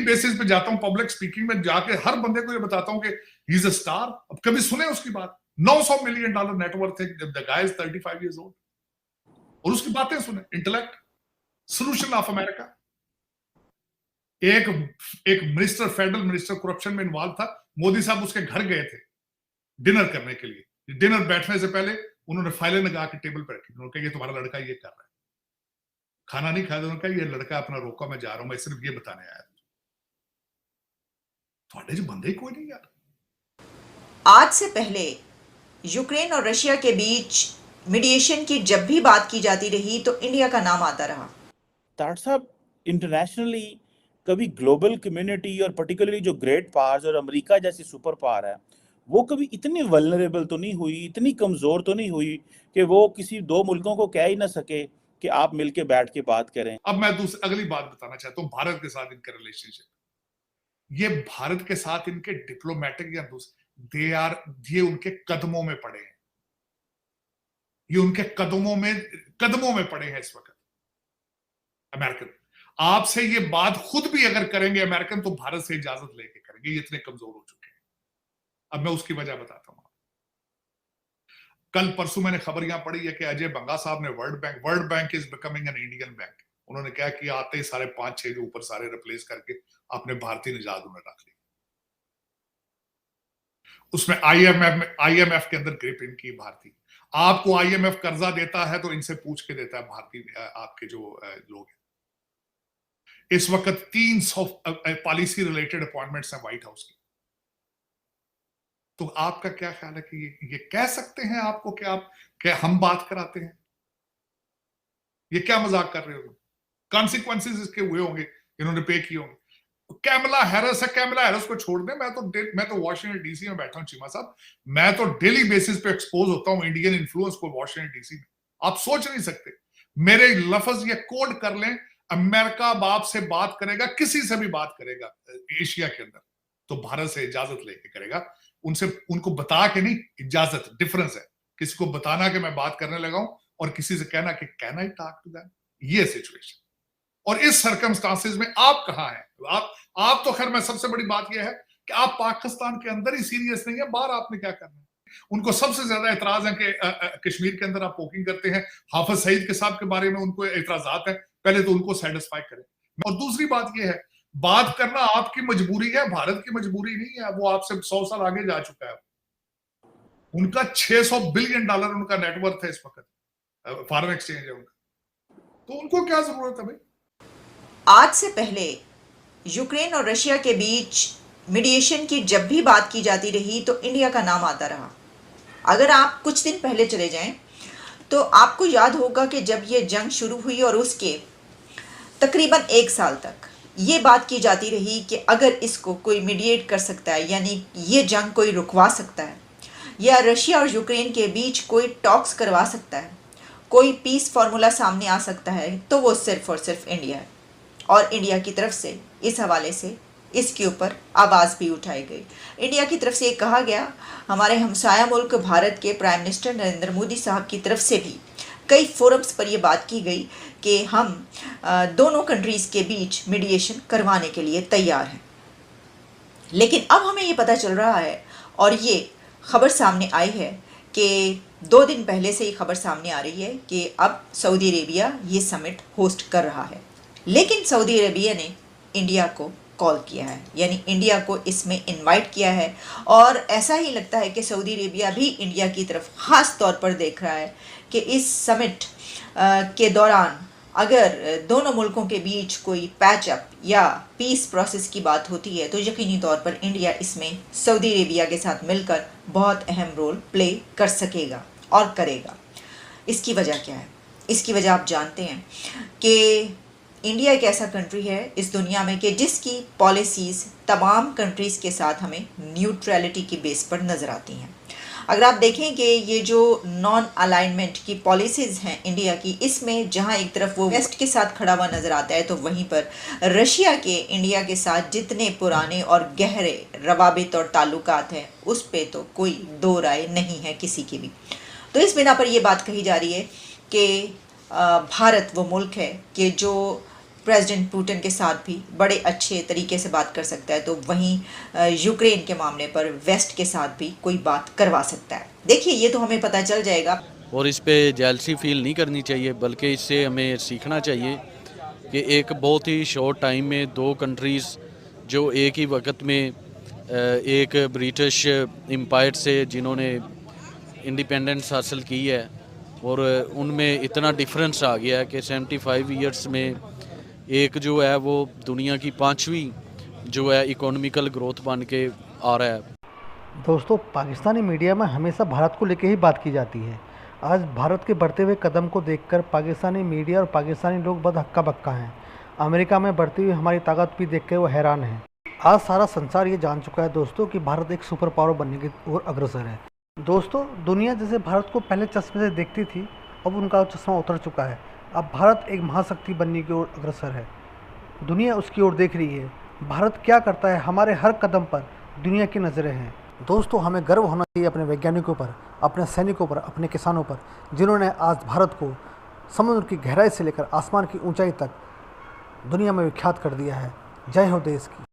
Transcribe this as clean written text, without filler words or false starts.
Basis पे जाता हूं पब्लिक स्पीकिंग में, जाके हर बंदे को ये बताता हूं कि ही इज अ स्टार। अब कभी सुने उसकी बात? $900 मिलियन नेटवर्थ है, the guy is 35 years old, और उसकी बातें सुने। Intellect, solution of America. एक एक मिनिस्टर, फेडरल मिनिस्टर करप्शन में इन्वॉल्व था, मोदी साहब उसके घर गए थे डिनर करने के लिए। डिनर बैठने से पहले उन्होंने फाइलें लगा के टेबल पर रखी, उन्होंने कहा ये तुम्हारा लड़का ये कर रहा है। खाना नहीं खाया, उन्होंने कहा ये लड़का अपना रोका, मैं जा रहा हूं, मैं सिर्फ ये बताने आया। थोड़े जो बंदे कोई नहीं यार। आज से पहले यूक्रेन और रशिया के बीच मीडिएशन की जब भी बात की जाती रही तो इंडिया का नाम आता रहा। ताड़ साहब, इंटरनेशनली कभी ग्लोबल कम्युनिटी और पर्टिकुलरली जो ग्रेट पावर्स और अमेरिका जैसी सुपर पावर है, वो कभी इतनी वल्नरेबल तो नहीं हुई, इतनी कमजोर तो नहीं हुई कि वो किसी दो मुल्कों को कह ही ना सके कि आप मिलके बैठ के बात करें। अब मैं अगली बात बताना चाहता हूं, भारत के साथ इनके रिलेशनशिप। ये भारत के साथ इनके डिप्लोमेटिक या ये उनके कदमों में पड़े हैं। ये उनके कदमों में पड़े हैं इस वक्त अमेरिकन। आपसे ये बात खुद भी अगर करेंगे अमेरिकन, तो भारत से इजाजत लेके करेंगे। ये इतने कमजोर हो चुके हैं। अब मैं उसकी वजह बताता हूं। कल परसों मैंने खबर यहां पड़ी है कि अजय बंगा साहब ने world bank is becoming an Indian bank, उन्होंने क्या किया, आते ही सारे 5-6 जो ऊपर सारे रिप्लेस करके अपने भारतीय निजात उन्हें रख लिया। उसमें आईएमएफ के अंदर ग्रिप इनकी भारतीय। आपको आईएमएफ कर्जा देता है तो इनसे पूछ के देता है भारतीय, आपके जो लोग हैं। इस वक्त 300 पॉलिसी रिलेटेड अपॉइंटमेंट्स हैं व्हाइट हाउस की। तो आपका क्या ख्याल है कि ये कह सकते हैं आपको कि हम बात कराते हैं? ये क्या मजाक कर रहे हो? कॉन्सिक्वेंसेस इसके हुए होंगे, इन्होंने पे किए होंगे। कैमला हैरिस है, कैमला हैरिस को छोड़ दे। मैं तो वॉशिंगटन डीसी में बैठा हूं चीमा साहब, मैं तो डेली बेसिस पे एक्सपोज होता हूं इंडियन इन्फ्लुएंस को वॉशिंगटन डीसी में। आप सोच नहीं सकते। मेरे लफ्ज ये कोड कर लें, अमेरिका बाप से बात करेगा, किसी से भी बात करेगा एशिया के अंदर, तो भारत से इजाजत लेके करेगा। उनको बता के नहीं, इजाजत, डिफरेंस है। किसी को बताना कि मैं बात करने लगा हूं, और किसी से कहना कि can I talk to them. ये सिचुएशन, और इस सर्कमस्टांसेस में आप कहां हैं? आप तो खैर, मैं सबसे बड़ी बात यह है कि आप पाकिस्तान के अंदर ही सीरियस नहीं है, बाहर आपने क्या करना है। उनको सबसे ज्यादा एतराज है कि कश्मीर के अंदर आप पोकिंग करते हैं। हाफिज सईद के साहब के बारे में उनको एतराजात है, पहले तो उनको सेटिस्फाई करें। और दूसरी बात यह है, बात करना आपकी मजबूरी है, भारत की मजबूरी नहीं है। वो आपसे 100 साल आगे जा चुका है। उनका $600 बिलियन उनका नेटवर्थ है इस वक्त, फॉरेन एक्सचेंज है उनका, तो उनको क्या जरूरत है भाई? आज से पहले यूक्रेन और रशिया के बीच मीडिएशन की जब भी बात की जाती रही तो इंडिया का नाम आता रहा। अगर आप कुछ दिन पहले चले जाएं तो आपको याद होगा कि जब ये जंग शुरू हुई और उसके तकरीबन 1 साल तक ये बात की जाती रही कि अगर इसको कोई मीडिएट कर सकता है, यानी ये जंग कोई रुकवा सकता है, या रशिया और यूक्रेन के बीच कोई टॉक्स करवा सकता है, कोई पीस फार्मूला सामने आ सकता है, तो वो सिर्फ और सिर्फ इंडिया है। और इंडिया की तरफ से इस हवाले से इसके ऊपर आवाज़ भी उठाई गई। इंडिया की तरफ से ये कहा गया, हमारे हमसाया मुल्क भारत के प्राइम मिनिस्टर नरेंद्र मोदी साहब की तरफ से भी कई फोरम्स पर यह बात की गई कि हम दोनों कंट्रीज़ के बीच मीडिएशन करवाने के लिए तैयार हैं। लेकिन अब हमें ये पता चल रहा है, और ये खबर सामने आई है कि 2 दिन पहले से ये खबर सामने आ रही है कि अब सऊदी अरेबिया ये समिट होस्ट कर रहा है। लेकिन सऊदी अरेबिया ने इंडिया को कॉल किया है, यानी इंडिया को इसमें इनवाइट किया है। और ऐसा ही लगता है कि सऊदी अरेबिया भी इंडिया की तरफ ख़ास तौर पर देख रहा है कि इस समिट के दौरान अगर दोनों मुल्कों के बीच कोई पैचअप या पीस प्रोसेस की बात होती है तो यकीनी तौर पर इंडिया इसमें सऊदी अरेबिया के साथ मिलकर बहुत अहम रोल प्ले कर सकेगा और करेगा। इसकी वजह क्या है? इसकी वजह आप जानते हैं कि इंडिया एक ऐसा कंट्री है इस दुनिया में कि जिसकी पॉलिसीज़ तमाम कंट्रीज़ के साथ हमें न्यूट्रलिटी की बेस पर नज़र आती हैं। अगर आप देखें कि ये जो नॉन अलाइनमेंट की पॉलिसीज़ हैं इंडिया की, इसमें जहाँ एक तरफ वो वेस्ट के साथ खड़ा हुआ नज़र आता है, तो वहीं पर रशिया के इंडिया के साथ जितने पुराने और गहरे रवाबित और ताल्लुकात हैं उस पर तो कोई दो राय नहीं है किसी की भी। तो इस बिना पर यह बात कही जा रही है कि भारत वो मुल्क है कि जो प्रेसिडेंट पुतिन के साथ भी बड़े अच्छे तरीके से बात कर सकता है, तो वहीं यूक्रेन के मामले पर वेस्ट के साथ भी कोई बात करवा सकता है। देखिए, ये तो हमें पता चल जाएगा। और इस पे जेलसी फील नहीं करनी चाहिए, बल्कि इससे हमें सीखना चाहिए कि एक बहुत ही शॉर्ट टाइम में दो कंट्रीज़ जो एक ही वक्त में एक ब्रिटिश एम्पायर से जिन्होंने इंडिपेंडेंस हासिल की है, और उनमें इतना डिफरेंस आ गया है कि 75 ईयर्स में एक जो है वो दुनिया की 5वीं जो है इकोनॉमिकल ग्रोथ बन के आ रहा है। दोस्तों, पाकिस्तानी मीडिया में हमेशा भारत को लेकर ही बात की जाती है। आज भारत के बढ़ते हुए कदम को देखकर पाकिस्तानी मीडिया और पाकिस्तानी लोग बस हक्का बक्का हैं। अमेरिका में बढ़ती हुई हमारी ताकत भी देखकर वो हैरान है। आज सारा संसार ये जान चुका है दोस्तों कि भारत एक सुपर पावर बनने की ओर अग्रसर है। दोस्तों, दुनिया जैसे भारत को पहले चश्मे से देखती थी, अब उनका चश्मा उतर चुका है। अब भारत एक महाशक्ति बनने की ओर अग्रसर है। दुनिया उसकी ओर देख रही है। भारत क्या करता है, हमारे हर कदम पर दुनिया की नज़रें हैं। दोस्तों, हमें गर्व होना चाहिए अपने वैज्ञानिकों पर, अपने सैनिकों पर, अपने किसानों पर, जिन्होंने आज भारत को समुद्र की गहराई से लेकर आसमान की ऊंचाई तक दुनिया में विख्यात कर दिया है। जय हो देश की।